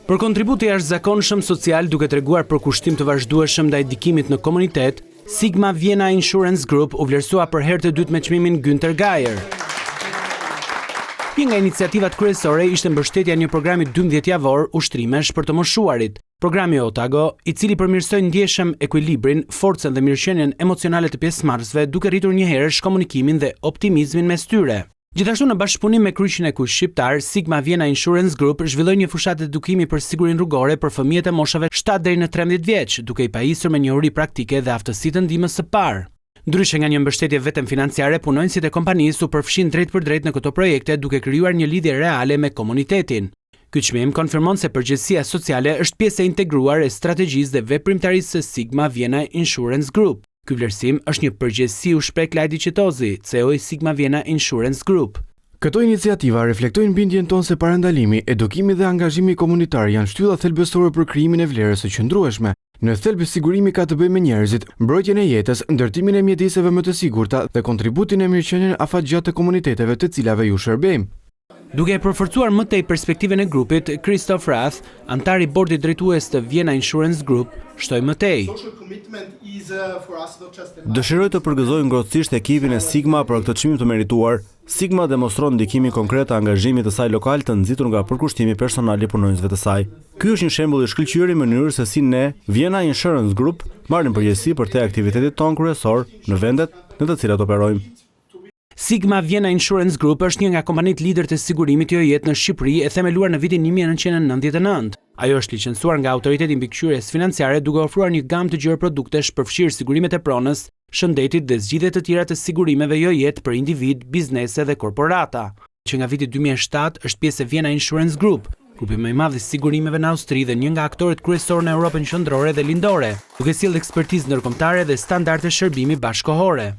Për kontribut të jashtëzakonshëm social duke treguar për kushtim të vazhdueshëm ndaj ndikimit në komunitet, Sigma Vienna Insurance Group u vlerësua për herë të dytë me çmimin Günther Geier. Një nga iniciativat kryesore ishte mbështetja një programi 12 javor ushtrimesh për të moshuarit. Programi Otago, i cili përmirësoi ndjeshëm ekuilibrin, forcën dhe mirëqenien emocionale të pjesëmarrësve duke rritur njëherësh komunikimin dhe optimizmin mes tyre. Gjithashtu në bashkëpunim me Kryqin e Kuq Shqiptar, Sigma Vienna Insurance Group zhvilloi një fushatë edukimi për sigurinë rrugore për fëmijët e moshave 7 deri në 13 vjeç, duke i pajisur me njohuri praktike dhe aftësi të ndihmës së parë. Ndryshe nga një mbështetje vetëm financiare, punonjësit e kompanisë u përfshin drejt për drejt në këto projekte duke krijuar një lidhje reale me komunitetin. Ky çmim konfirmon se përgjegjësia sociale është pjesë e integruar e strategjisë dhe veprimtarisë së Sigma Vienna Insurance Group. Ky vlerësim është një përgjegjësi, u shpreh Klajdi Qetozi, CEO i Sigma Vienna Insurance Group. Këto iniciativa reflektojnë bindjen tonë se parandalimi, edukimi dhe angazhimi komunitar janë shtylla thelbësore për krijimin e vlerës së qëndrueshme. Në thelb sigurimi ka të bëjë me njerëzit, mbrojtjen e jetës, ndërtimin e mjediseve më të sigurta dhe kontributin e mirëqenien afatgjatë të komuniteteve të cilave ju shërbejmë. Duke e përforcuar më tej perspektiven e grupit, Christoph Rath, antar i bordit drejtues të Vienna Insurance Group, shtoi më tej. Dëshiroj të përgëzoj ngrohtësisht ekipin e Sigma për këtë çmim të merituar. Sigma demonstron ndikimin konkret të angazhimit të saj lokal të nxitur nga përkushtimi personal i punonjësve të saj. Ky është një shembull i shkëlqyer i mënyrës se si ne, Vienna Insurance Group, marrim përgjegjësi për te aktivitetit ton kryesor në vendet në të cilat operojmë. Sigma Vienna Insurance Group është një nga kompanitë lider të sigurimit jo jetë në Shqipëri, e themeluar në vitin 1999. Ajo është licencuar nga Autoriteti Mbikëqyrjes Financiare duke ofruar një gamë të gjerë produktesh përfshirë sigurimet e pronës, shëndetit dhe zgjidhje të tjera të sigurimeve jo jetë për individ, biznese dhe korporata. Që nga viti 2007 është pjesë e Vienna Insurance Group, grupi më i madh i sigurimeve në Austri dhe një nga aktorët kryesorë në Europën Qendrore dhe Lindore, duke sjellë ekspertizë ndërkombëtare dhe standarde shërbimi bashkëkohore.